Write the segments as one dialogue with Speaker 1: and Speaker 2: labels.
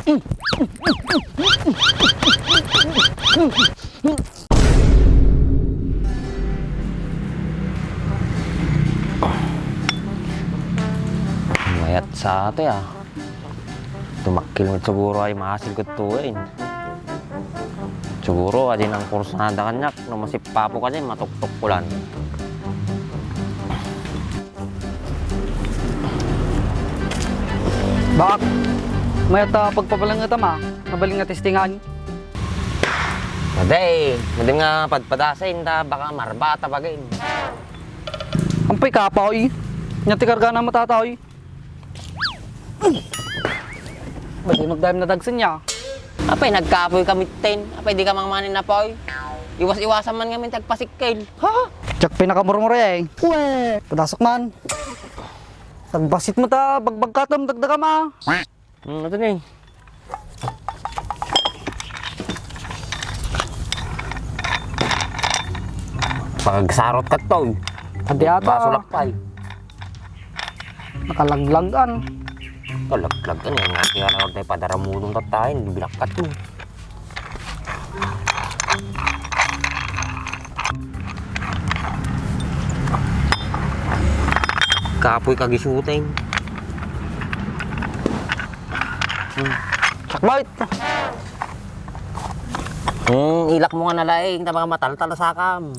Speaker 1: Mayat sa ate ah. Tumakil mo siguro ay mahasil ko tuwin. Siguro adin ang kursada kanyak na masipapo ka dyan, matuktok kulan.
Speaker 2: Bak, mayat pagpapalang nga tama, nabaling nga testingan.
Speaker 1: Maday, maday nga padpadasin ta baka marbata bagay.
Speaker 2: Ampay kapaw nyati karga na matataw Badi magdayam na dagsan niya.
Speaker 1: Apay nagkapoy kamitin, apay di ka mangmanin na poy. Iwas-iwasan man kami tagpasikil.
Speaker 2: Ha? Tsak pinakamurmure eh. Uwe, padasok man. Tagbasit mo ta, bagbag katam, dagdaga ma.
Speaker 1: Ito na eh. Pagsarot ka to.
Speaker 2: Pati ata.
Speaker 1: Basulakpay.
Speaker 2: Nakalaglagan.
Speaker 1: Kalaglag ka niya. Kaya na huwag tayo padaramulong tatayin. Binakat mo. Kapoy kagisuting.
Speaker 2: Sakbait.
Speaker 1: Ilak mo nga nalaing. Tama ka matal-tal sa sakam.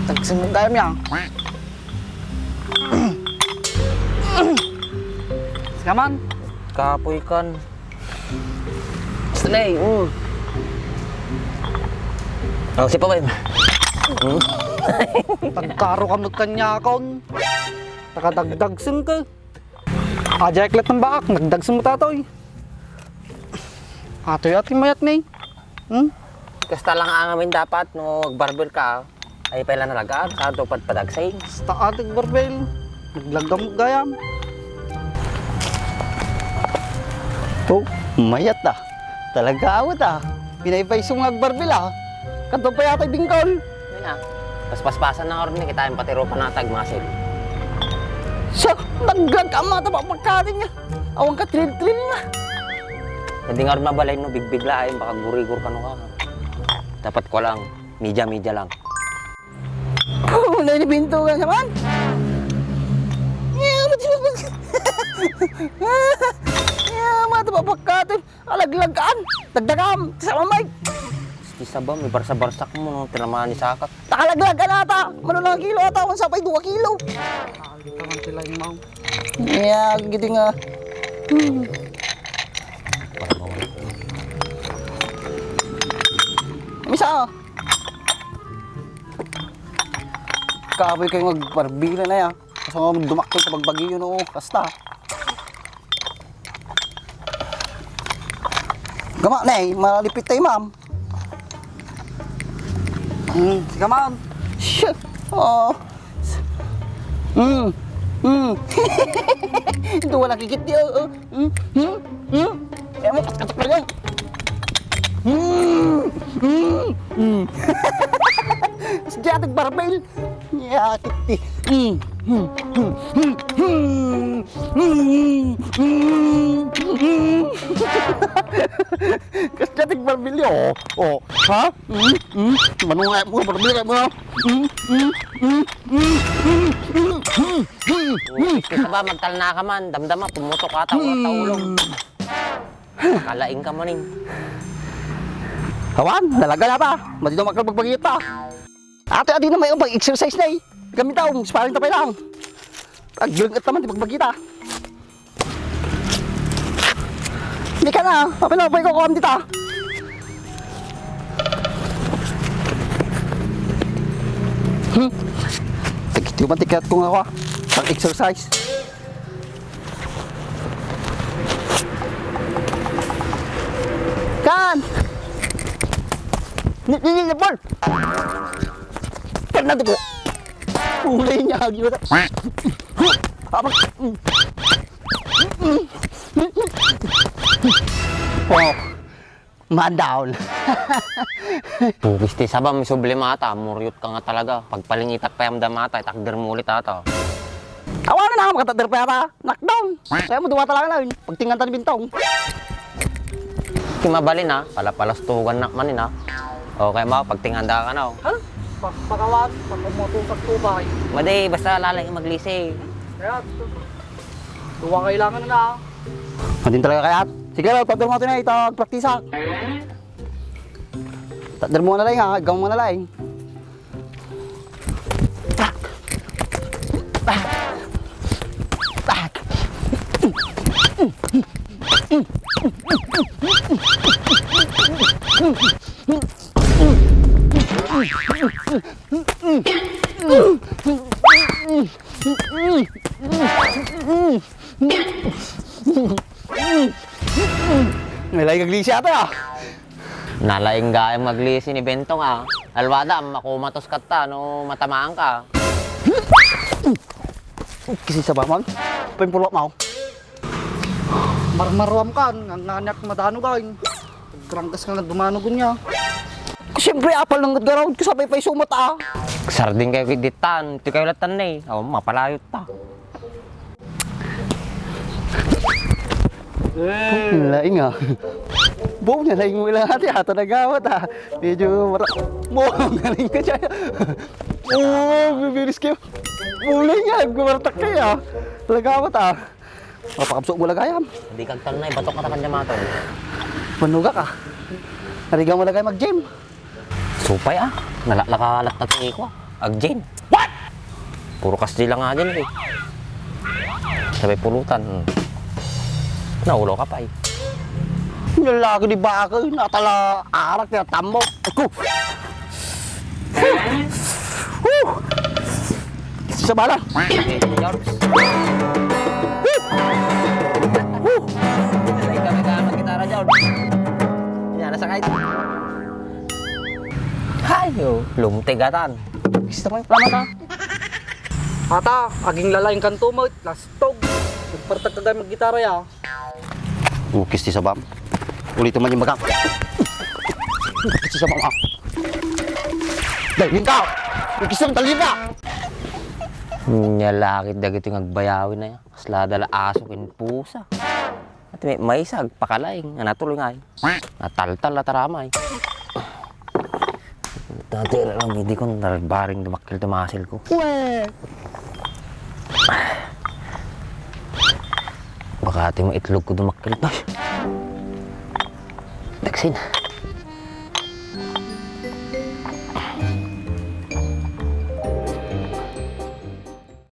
Speaker 2: Tagsin mo dayam niya. Sikaman.
Speaker 1: Kapoy kan. Slay. Oh, si Paway.
Speaker 2: Tagkaro ka magkanya akon. Takadagdagsin ka. Ajaklet ng baak, nagdagsin mo tatoy. Atoy ating mayat na
Speaker 1: Kasta lang ang amin dapat no barber ka. Ay pala nalagaan sa ato padpadagsay.
Speaker 2: Basta ating barbel. Naglagam gayam. Oh, mayat ah. Talaga awat ah. Pinaypay sungag barbel ah. Kanto pa yata bingkol.
Speaker 1: Yan ah. Paspasan na orin kita yung patiro pa natag masil.
Speaker 2: Siya, naglagam mata pa pagkatin niya. Awang ka tril-tril na.
Speaker 1: Hindi nga rin mabalay no bigbigla ay baka gurigor ka no ka. Dapat ko lang, media lang.
Speaker 2: Oh, nainibinto ka naman. Mata pa pagkatin. Alaglagaan. Dagdagam. Sa mamay.
Speaker 1: Isa ba, may barsa-barsak mo no, tinamaan ni Sakat.
Speaker 2: Takalaglagan ata. Manulang kilo ata. Kung sapay 2 kilo. Nakakita man sila yung mau. Yeah, giti nga. Misa. Kapoy kayo magbarbila na ya. Kasi nga dumakil sa pagbagyo no. Kasta. Gama na eh. Malipit tayo ma'am. Sige ma'am. Shit. Oh. Ito wala kikit niya. Kaya mo kaskatak na yan. Sige ating barbel. Yakit eh. Kasi ating barbel niya. Oh. Ha? Manungay mo barbel mo.
Speaker 1: Isa ba, magtalna ka man, damdama, pumutok ka taulong. Kalaing ka maning.
Speaker 2: Hawan, nalaga na pa. Matito magkabagbagit pa. Ate, adi na may pag-exercise na eh. Gamit taong, sparring tapay lang. Pag-gulungat naman, di pagbagita. Hindi ka na, papinapay ko kam dita. Di ba tikat ko nga ako, pag-exercise. Kan! Nini bol. Pernah tuh. Mulainya gitu. Apa? Oh. Mandaul.
Speaker 1: Gusti sabam may sublimata, muryot ka nga talaga. Pagpalingitak pa yung damata, itakder mo ulit ata.
Speaker 2: Awan na na, makatader pa yata. Knockdown. Kaya mo, duwata lang lang. Pagtingan ta ni Bintong.
Speaker 1: Kimabalin ha, palapalastugan na manin ha. Okay mo, pagtinganda ka na.
Speaker 3: Ha? Pakawan, pagkamotusak tubay.
Speaker 1: Madi, basta lalay maglisi.
Speaker 3: Kaya, tuwa kailangan na na.
Speaker 2: Hindi talaga kaya. Sige, tader mo natin na ito, praktisak. Tader mo na lang ha, gawin mo na lang. May lagi kaglisi ata ah.
Speaker 1: Nalaing gayang maglisi ni Bentong ha. Alwada, makumatos ka ta, no matamaan ka.
Speaker 2: Kasi sa bamang, pimpulok mo.
Speaker 3: Marmaruam ka, nanganyak madano ka. Krangkas ka nga dumanugon niya.
Speaker 2: Siyempre, apal ng garaw, kasabay pa isumot ah.
Speaker 1: Sarding kayo kiditan, ito kayo latan na eh. Oh, mapalayot ta.
Speaker 2: Laing ah. Buong na laing mo ilang hati, ato nagawat ah. Medyo buong galing ka dyan. Oo, bibilis kayo. Mulay nga, gumartak kayo ah. Nagawat ah. Mapakapsok mo lagayam.
Speaker 1: Hindi kang tanay, batok ka ta kanya matol.
Speaker 2: Manuga ka. Narigaw mo lagay mag-gym.
Speaker 1: Supay ah, nalaklakalat na tingin ko. Agjin. What? Puro kasdi lang nga dyan eh. Sabay pulutan. Naulo ka pa eh.
Speaker 2: Yung lagi ni Baka, natala arak na tambok. Ako. Sa bala.
Speaker 1: Okay, George. Nalay ka mag-gitara, George. Yan, nasa kahit. Hayo, lumtigatan.
Speaker 2: Gusto mo yung plamat ha?
Speaker 3: Ata, aging lalaing kanto mo, lastog. Nagpartag ka gaya mag-gitara ya.
Speaker 2: Ukis di sa bam. Ulitin man yung bagang. Ukis di sa bam ah. Dahil ka! Ukis ang talina!
Speaker 1: Nyalakit dagito yung agbayawin na yan. Kasla dala aso kin pusa. At may isag, pakalaing. Natuloy nga eh. Nataltal na taramay. Dati lang, hindi ko narabaring dumakil tumasil ko. Baka ati mo itlog ko dumakil. Taksin.